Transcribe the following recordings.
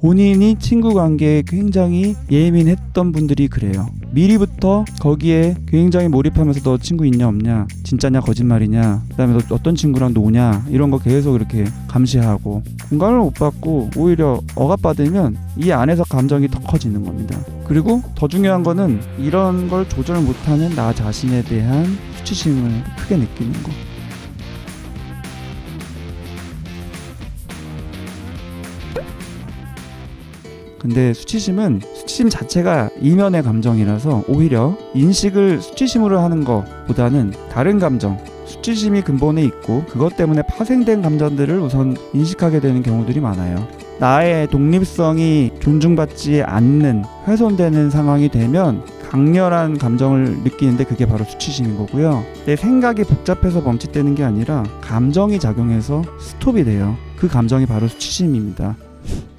본인이 친구 관계에 굉장히 예민했던 분들이 그래요. 미리부터 거기에 굉장히 몰입하면서 너 친구 있냐 없냐, 진짜냐 거짓말이냐, 그 다음에 너 어떤 친구랑 노냐, 이런 거 계속 이렇게 감시하고 공감을 못 받고 오히려 억압받으면 이 안에서 감정이 더 커지는 겁니다. 그리고 더 중요한 거는 이런 걸 조절 못하는 나 자신에 대한 수치심을 크게 느끼는 거. 근데 수치심 자체가 이면의 감정이라서 오히려 인식을 수치심으로 하는 것보다는 다른 감정, 수치심이 근본에 있고 그것 때문에 파생된 감정들을 우선 인식하게 되는 경우들이 많아요. 나의 독립성이 존중받지 않는, 훼손되는 상황이 되면 강렬한 감정을 느끼는데 그게 바로 수치심인 거고요. 내 생각이 복잡해서 멈칫대는 게 아니라 감정이 작용해서 스톱이 돼요. 그 감정이 바로 수치심입니다.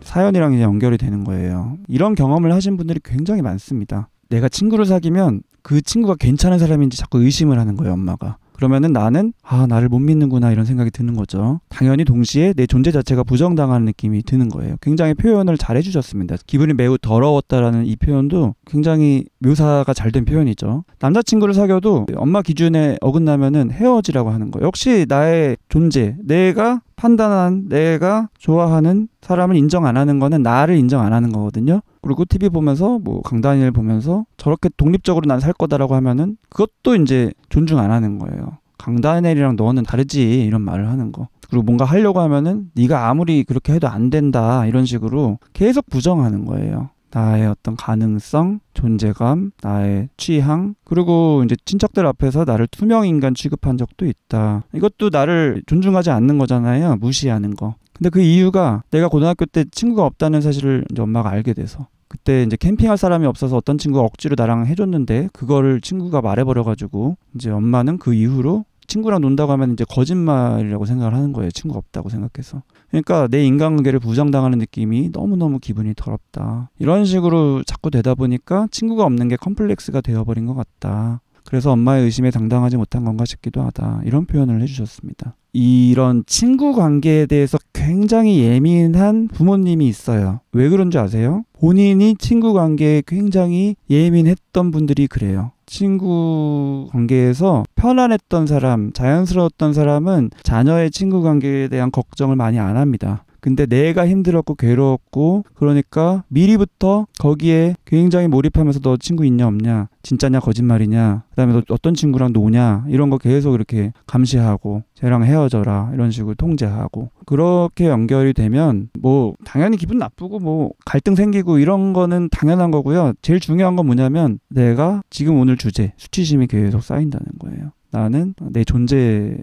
사연이랑 이제 연결이 되는 거예요. 이런 경험을 하신 분들이 굉장히 많습니다. 내가 친구를 사귀면 그 친구가 괜찮은 사람인지 자꾸 의심을 하는 거예요, 엄마가. 그러면은 나는 나를 못 믿는구나 이런 생각이 드는 거죠. 당연히 동시에 내 존재 자체가 부정당하는 느낌이 드는 거예요. 굉장히 표현을 잘 해주셨습니다. 기분이 매우 더러웠다라는 이 표현도 굉장히 묘사가 잘 된 표현이죠. 남자친구를 사귀어도 엄마 기준에 어긋나면은 헤어지라고 하는 거예요. 역시 나의 존재, 내가 판단한, 내가 좋아하는 사람을 인정 안 하는 거는 나를 인정 안 하는 거거든요. 그리고 TV 보면서 뭐 강다니엘 보면서 저렇게 독립적으로 난 살 거다라고 하면은 그것도 이제 존중 안 하는 거예요. 강다니엘이랑 너는 다르지 이런 말을 하는 거. 그리고 뭔가 하려고 하면은 네가 아무리 그렇게 해도 안 된다 이런 식으로 계속 부정하는 거예요. 나의 어떤 가능성, 존재감, 나의 취향, 그리고 이제 친척들 앞에서 나를 투명인간 취급한 적도 있다. 이것도 나를 존중하지 않는 거잖아요. 무시하는 거. 근데 그 이유가 내가 고등학교 때 친구가 없다는 사실을 이제 엄마가 알게 돼서, 그때 이제 캠핑할 사람이 없어서 어떤 친구가 억지로 나랑 해줬는데 그거를 친구가 말해버려가지고 이제 엄마는 그 이후로 친구랑 논다고 하면 이제 거짓말이라고 생각을 하는 거예요. 친구가 없다고 생각해서. 그러니까 내 인간관계를 부정당하는 느낌이 너무너무 기분이 더럽다. 이런 식으로 자꾸 되다 보니까 친구가 없는 게 컴플렉스가 되어버린 것 같다. 그래서 엄마의 의심에 당당하지 못한 건가 싶기도 하다. 이런 표현을 해주셨습니다. 이런 친구 관계에 대해서 굉장히 예민한 부모님이 있어요. 왜 그런 줄 아세요? 본인이 친구 관계에 굉장히 예민했던 분들이 그래요. 친구 관계에서 편안했던 사람, 자연스러웠던 사람은 자녀의 친구 관계에 대한 걱정을 많이 안 합니다. 근데 내가 힘들었고 괴로웠고 그러니까 미리부터 거기에 굉장히 몰입하면서 너 친구 있냐 없냐, 진짜냐 거짓말이냐, 그 다음에 너 어떤 친구랑 노냐, 이런 거 계속 이렇게 감시하고 쟤랑 헤어져라 이런 식으로 통제하고, 그렇게 연결이 되면 뭐 당연히 기분 나쁘고 뭐 갈등 생기고 이런 거는 당연한 거고요. 제일 중요한 건 뭐냐면 내가 지금 오늘 주제 수치심이 계속 쌓인다는 거예요. 나는 내 존재의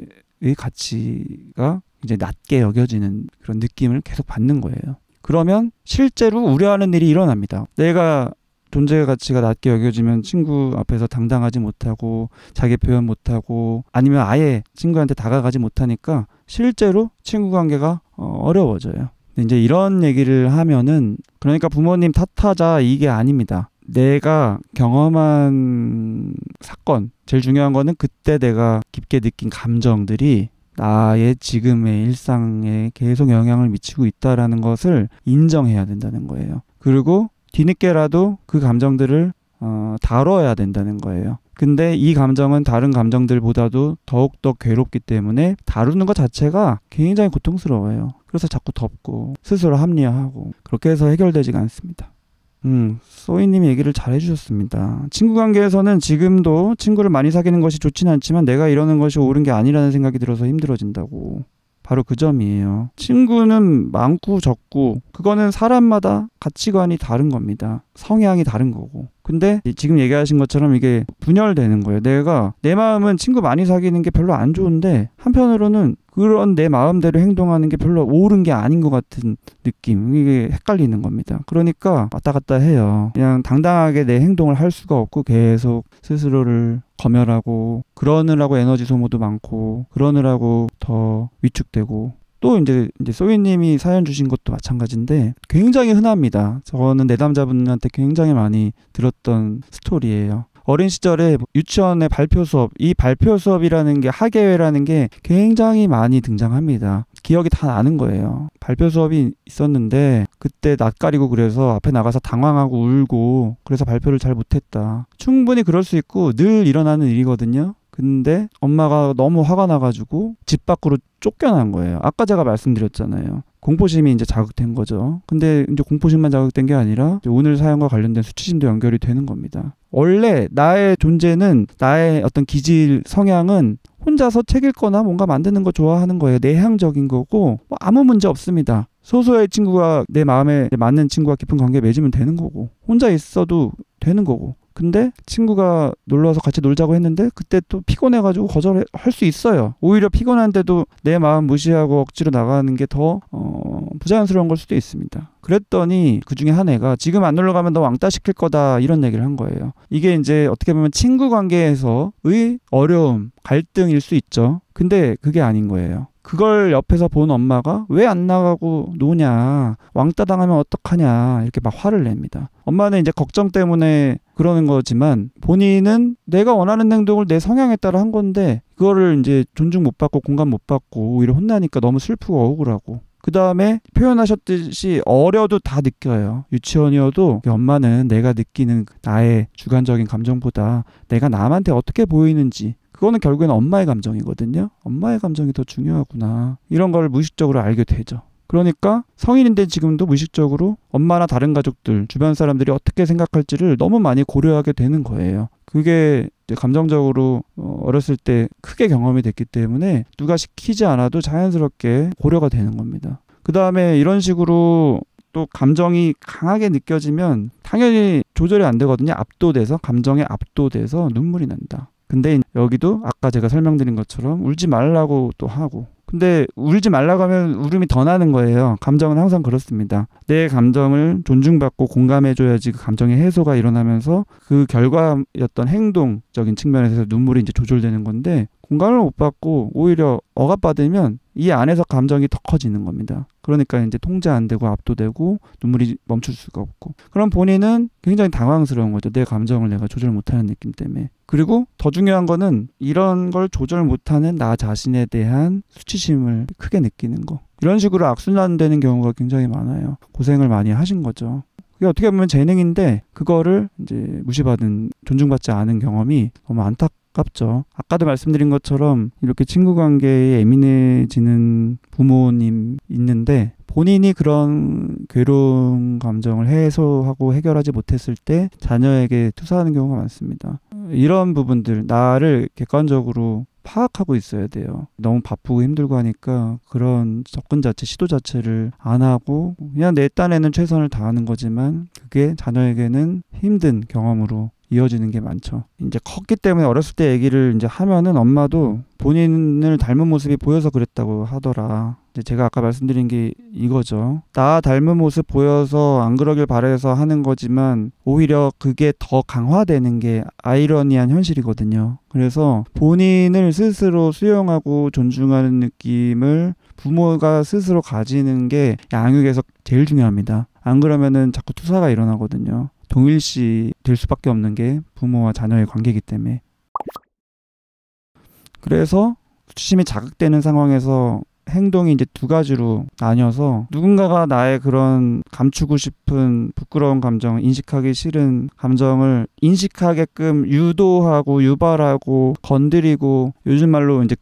가치가 이제 낮게 여겨지는 그런 느낌을 계속 받는 거예요. 그러면 실제로 우려하는 일이 일어납니다. 내가 존재 가치가 낮게 여겨지면 친구 앞에서 당당하지 못하고 자기 표현 못하고 아니면 아예 친구한테 다가가지 못하니까 실제로 친구 관계가 어려워져요. 이제 이런 얘기를 하면은 그러니까 부모님 탓하자 이게 아닙니다. 내가 경험한 사건, 제일 중요한 거는 그때 내가 깊게 느낀 감정들이 나의 지금의 일상에 계속 영향을 미치고 있다라는 것을 인정해야 된다는 거예요. 그리고 뒤늦게라도 그 감정들을 다뤄야 된다는 거예요. 근데 이 감정은 다른 감정들보다도 더욱더 괴롭기 때문에 다루는 것 자체가 굉장히 고통스러워요. 그래서 자꾸 덮고 스스로 합리화하고 그렇게 해서 해결되지가 않습니다. 소희님이 얘기를 잘 해주셨습니다. 친구 관계에서는 지금도 친구를 많이 사귀는 것이 좋지는 않지만 내가 이러는 것이 옳은 게 아니라는 생각이 들어서 힘들어진다고. 바로 그 점이에요. 친구는 많고 적고 그거는 사람마다 가치관이 다른 겁니다. 성향이 다른 거고. 근데 지금 얘기하신 것처럼 이게 분열되는 거예요. 내 마음은 친구 많이 사귀는 게 별로 안 좋은데 한편으로는 그런 내 마음대로 행동하는 게 별로 옳은 게 아닌 것 같은 느낌. 이게 헷갈리는 겁니다. 그러니까 왔다 갔다 해요. 그냥 당당하게 내 행동을 할 수가 없고 계속 스스로를 검열하고 그러느라고 에너지 소모도 많고 그러느라고 더 위축되고 또 이제 소희님이 사연 주신 것도 마찬가지인데 굉장히 흔합니다. 저는 내담자분한테 굉장히 많이 들었던 스토리예요. 어린 시절에 유치원의 발표 수업, 이 발표 수업이라는 게 학예회라는 게 굉장히 많이 등장합니다. 기억이 다 나는 거예요. 발표 수업이 있었는데 그때 낯가리고 그래서 앞에 나가서 당황하고 울고 그래서 발표를 잘 못했다. 충분히 그럴 수 있고 늘 일어나는 일이거든요. 근데 엄마가 너무 화가 나가지고 집 밖으로 쫓겨난 거예요. 아까 제가 말씀드렸잖아요. 공포심이 이제 자극된 거죠. 근데 이제 공포심만 자극된 게 아니라 오늘 사연과 관련된 수치심도 연결이 되는 겁니다. 원래 나의 존재는, 나의 어떤 기질, 성향은 혼자서 책 읽거나 뭔가 만드는 거 좋아하는 거예요. 내향적인 거고 뭐 아무 문제 없습니다. 소수의 친구가 내 마음에 맞는 친구와 깊은 관계 맺으면 되는 거고 혼자 있어도 되는 거고. 근데 친구가 놀러와서 같이 놀자고 했는데 그때 또 피곤해가지고 거절할 수 있어요. 오히려 피곤한데도 내 마음 무시하고 억지로 나가는 게 더 부자연스러운 걸 수도 있습니다. 그랬더니 그 중에 한 애가 지금 안 놀러 가면 너 왕따 시킬 거다 이런 얘기를 한 거예요. 이게 이제 어떻게 보면 친구 관계에서의 어려움, 갈등일 수 있죠. 근데 그게 아닌 거예요. 그걸 옆에서 본 엄마가 왜 안 나가고 노냐, 왕따 당하면 어떡하냐 이렇게 막 화를 냅니다. 엄마는 이제 걱정 때문에 그러는 거지만 본인은 내가 원하는 행동을 내 성향에 따라 한 건데 그거를 이제 존중 못 받고 공감 못 받고 오히려 혼나니까 너무 슬프고 억울하고, 그 다음에 표현하셨듯이 어려도 다 느껴요. 유치원이어도 엄마는 내가 느끼는 나의 주관적인 감정보다 내가 남한테 어떻게 보이는지, 그거는 결국에는 엄마의 감정이거든요. 엄마의 감정이 더 중요하구나. 이런 걸 무의식적으로 알게 되죠. 그러니까 성인인데 지금도 무의식적으로 엄마나 다른 가족들, 주변 사람들이 어떻게 생각할지를 너무 많이 고려하게 되는 거예요. 그게 이제 감정적으로 어렸을 때 크게 경험이 됐기 때문에 누가 시키지 않아도 자연스럽게 고려가 되는 겁니다. 그 다음에 이런 식으로 또 감정이 강하게 느껴지면 당연히 조절이 안 되거든요. 압도돼서, 감정에 압도돼서 눈물이 난다. 근데 여기도 아까 제가 설명드린 것처럼 울지 말라고 또 하고, 근데 울지 말라고 하면 울음이 더 나는 거예요. 감정은 항상 그렇습니다. 내 감정을 존중받고 공감해줘야지 그 감정의 해소가 일어나면서 그 결과였던 행동적인 측면에서 눈물이 이제 조절되는 건데, 공감을 못 받고 오히려 억압받으면 이 안에서 감정이 더 커지는 겁니다. 그러니까 이제 통제 안 되고 압도되고 눈물이 멈출 수가 없고, 그럼 본인은 굉장히 당황스러운 거죠. 내 감정을 내가 조절 못하는 느낌 때문에. 그리고 더 중요한 거는 이런 걸 조절 못하는 나 자신에 대한 수치심을 크게 느끼는 거. 이런 식으로 악순환되는 경우가 굉장히 많아요. 고생을 많이 하신 거죠. 그게 어떻게 보면 재능인데 그거를 이제 무시받은, 존중받지 않은 경험이 너무 안타깝죠. 아까도 말씀드린 것처럼 이렇게 친구 관계에 예민해지는 부모님 있는데 본인이 그런 괴로운 감정을 해소하고 해결하지 못했을 때 자녀에게 투사하는 경우가 많습니다. 이런 부분들, 나를 객관적으로 파악하고 있어야 돼요. 너무 바쁘고 힘들고 하니까 그런 접근 자체, 시도 자체를 안 하고 그냥 내 딴에는 최선을 다하는 거지만 그게 자녀에게는 힘든 경험으로 이어지는 게 많죠. 이제 컸기 때문에 어렸을 때 얘기를 이제 하면은 엄마도 본인을 닮은 모습이 보여서 그랬다고 하더라. 이제 제가 아까 말씀드린 게 이거죠. 나 닮은 모습 보여서 안 그러길 바라서 하는 거지만 오히려 그게 더 강화되는 게 아이러니한 현실이거든요. 그래서 본인을 스스로 수용하고 존중하는 느낌을 부모가 스스로 가지는 게 양육에서 제일 중요합니다. 안 그러면은 자꾸 투사가 일어나거든요. 동일시 될 수밖에 없는 게 부모와 자녀의 관계이기 때문에. 그래서 수치심이 자극되는 상황에서 행동이 이제 두 가지로 나뉘어서, 누군가가 나의 그런 감추고 싶은 부끄러운 감정, 인식하기 싫은 감정을 인식하게끔 유도하고 유발하고 건드리고, 요즘 말로 이제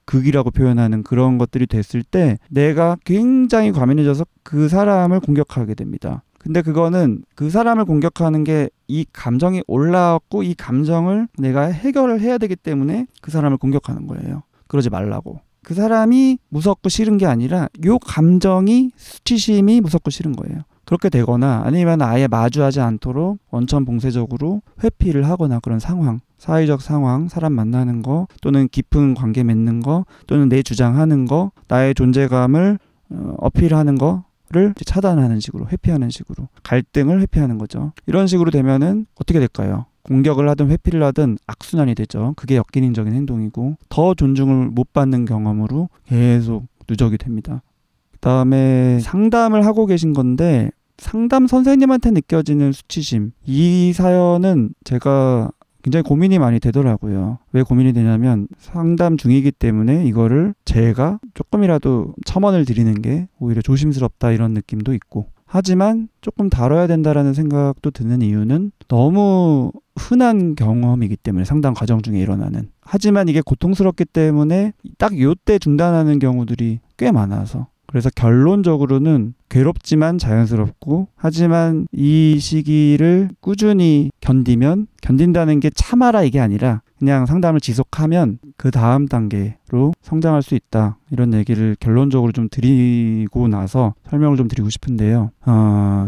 극이라고 표현하는 그런 것들이 됐을 때 내가 굉장히 과민해져서 그 사람을 공격하게 됩니다. 근데 그거는 그 사람을 공격하는 게 이 감정이 올라왔고 이 감정을 내가 해결을 해야 되기 때문에 그 사람을 공격하는 거예요. 그러지 말라고. 그 사람이 무섭고 싫은 게 아니라 요 감정이, 수치심이 무섭고 싫은 거예요. 그렇게 되거나 아니면 아예 마주하지 않도록 원천봉쇄적으로 회피를 하거나, 그런 상황, 사회적 상황, 사람 만나는 거 또는 깊은 관계 맺는 거 또는 내 주장하는 거, 나의 존재감을 어필하는 거 를 차단하는 식으로, 회피하는 식으로, 갈등을 회피하는 거죠. 이런 식으로 되면은 어떻게 될까요? 공격을 하든 회피를 하든 악순환이 되죠. 그게 역기능적인 행동이고 더 존중을 못 받는 경험으로 계속 누적이 됩니다. 그 다음에 상담을 하고 계신 건데 상담 선생님한테 느껴지는 수치심, 이 사연은 제가 굉장히 고민이 많이 되더라고요. 왜 고민이 되냐면 상담 중이기 때문에 이거를 제가 조금이라도 첨언을 드리는 게 오히려 조심스럽다 이런 느낌도 있고, 하지만 조금 다뤄야 된다라는 생각도 드는 이유는 너무 흔한 경험이기 때문에, 상담 과정 중에 일어나는. 하지만 이게 고통스럽기 때문에 딱 요때 중단하는 경우들이 꽤 많아서, 그래서 결론적으로는 괴롭지만 자연스럽고, 하지만 이 시기를 꾸준히 견딘다는 게 참아라 이게 아니라 그냥 상담을 지속하면 그 다음 단계로 성장할 수 있다, 이런 얘기를 결론적으로 좀 드리고 나서 설명을 좀 드리고 싶은데요.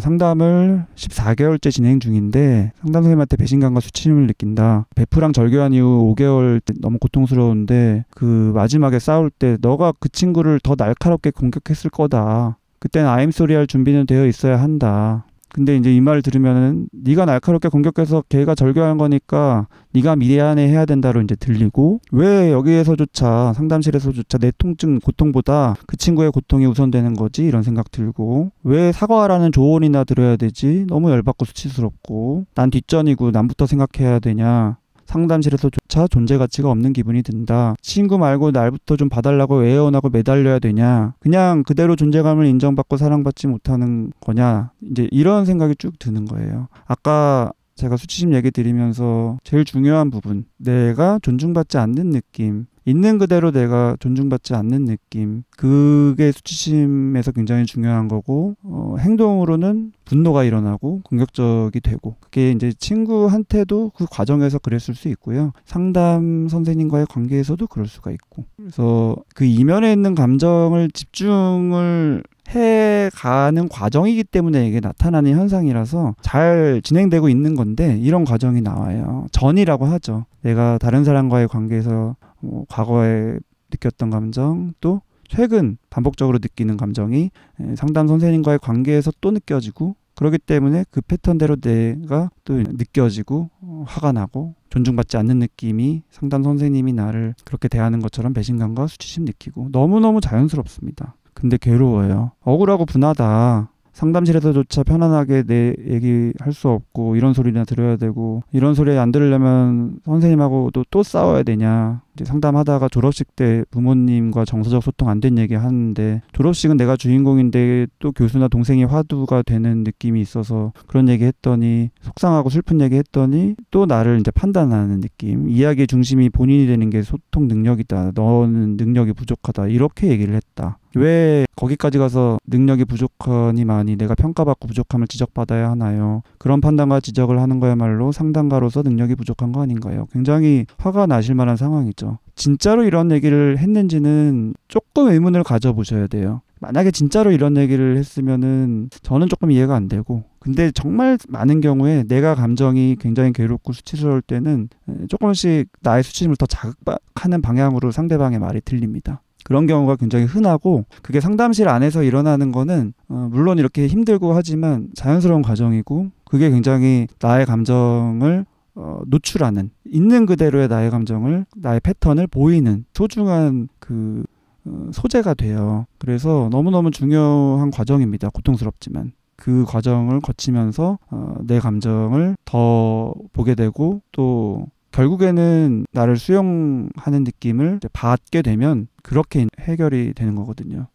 상담을 14개월째 진행 중인데 상담 선생님한테 배신감과 수치심을 느낀다. 베프랑 절교한 이후 5개월 너무 고통스러운데 그 마지막에 싸울 때 너가 그 친구를 더 날카롭게 공격했을 거다. 그때는 I'm sorry 할 준비는 되어 있어야 한다. 근데 이제 이 말을 들으면은 네가 날카롭게 공격해서 걔가 절교한 거니까 네가 미안해 해야 된다로 이제 들리고, 왜 여기에서조차 상담실에서조차 내 통증 고통보다 그 친구의 고통이 우선되는 거지, 이런 생각 들고, 왜 사과하라는 조언이나 들어야 되지, 너무 열받고 수치스럽고 난 뒷전이고 남부터 생각해야 되냐, 상담실에서조차 존재 가치가 없는 기분이 든다. 친구 말고 날부터 좀 봐달라고 애원하고 매달려야 되냐, 그냥 그대로 존재감을 인정받고 사랑받지 못하는 거냐, 이제 이런 생각이 쭉 드는 거예요. 아까 제가 수치심 얘기 드리면서 제일 중요한 부분, 내가 존중받지 않는 느낌, 있는 그대로 내가 존중받지 않는 느낌, 그게 수치심에서 굉장히 중요한 거고, 행동으로는 분노가 일어나고 공격적이 되고, 그게 이제 친구한테도 그 과정에서 그랬을 수 있고요, 상담 선생님과의 관계에서도 그럴 수가 있고, 그래서 그 이면에 있는 감정을 집중을 해가는 과정이기 때문에 이게 나타나는 현상이라서 잘 진행되고 있는 건데, 이런 과정이 나와요. 전이라고 하죠. 내가 다른 사람과의 관계에서 과거에 느꼈던 감정, 또 최근 반복적으로 느끼는 감정이 상담 선생님과의 관계에서 또 느껴지고, 그렇기 때문에 그 패턴대로 내가 또 느껴지고 화가 나고 존중받지 않는 느낌이, 상담 선생님이 나를 그렇게 대하는 것처럼 배신감과 수치심 느끼고, 너무너무 자연스럽습니다. 근데 괴로워요. 억울하고 분하다. 상담실에서조차 편안하게 내 얘기할 수 없고 이런 소리나 들어야 되고, 이런 소리 안 들으려면 선생님하고도 또 싸워야 되냐, 이제 상담하다가 졸업식 때 부모님과 정서적 소통 안 된 얘기 하는데, 졸업식은 내가 주인공인데 또 교수나 동생이 화두가 되는 느낌이 있어서 그런 얘기 했더니, 속상하고 슬픈 얘기 했더니 또 나를 이제 판단하는 느낌, 이야기의 중심이 본인이 되는 게 소통 능력이다, 너는 능력이 부족하다, 이렇게 얘기를 했다. 왜 거기까지 가서 능력이 부족하니만이 내가 평가받고 부족함을 지적받아야 하나요? 그런 판단과 지적을 하는 거야말로 상담가로서 능력이 부족한 거 아닌가요? 굉장히 화가 나실 만한 상황이죠. 진짜로 이런 얘기를 했는지는 조금 의문을 가져보셔야 돼요. 만약에 진짜로 이런 얘기를 했으면은 저는 조금 이해가 안 되고, 근데 정말 많은 경우에 내가 감정이 굉장히 괴롭고 수치스러울 때는 조금씩 나의 수치심을 더 자극하는 방향으로 상대방의 말이 들립니다. 그런 경우가 굉장히 흔하고, 그게 상담실 안에서 일어나는 거는 물론 이렇게 힘들고 하지만 자연스러운 과정이고, 그게 굉장히 나의 감정을 노출하는, 있는 그대로의 나의 감정을, 나의 패턴을 보이는 소중한 그 소재가 돼요. 그래서 너무너무 중요한 과정입니다. 고통스럽지만 그 과정을 거치면서 내 감정을 더 보게 되고, 또 결국에는 나를 수용하는 느낌을 받게 되면 그렇게 해결이 되는 거거든요.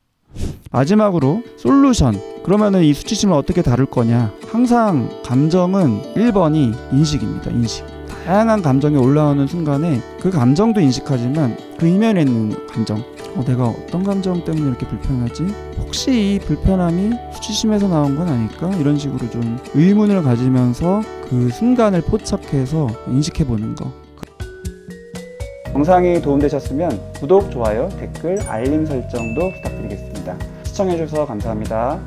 마지막으로 솔루션. 그러면은 이 수치심을 어떻게 다룰 거냐? 항상 감정은 1번이 인식입니다. 인식. 다양한 감정이 올라오는 순간에 그 감정도 인식하지만 그 이면에 있는 감정, 내가 어떤 감정 때문에 이렇게 불편하지? 혹시 이 불편함이 수치심에서 나온 건 아닐까? 이런 식으로 좀 의문을 가지면서 그 순간을 포착해서 인식해보는 거. 영상이 도움되셨으면 구독, 좋아요, 댓글, 알림 설정도 부탁드리겠습니다. 시청해주셔서 감사합니다.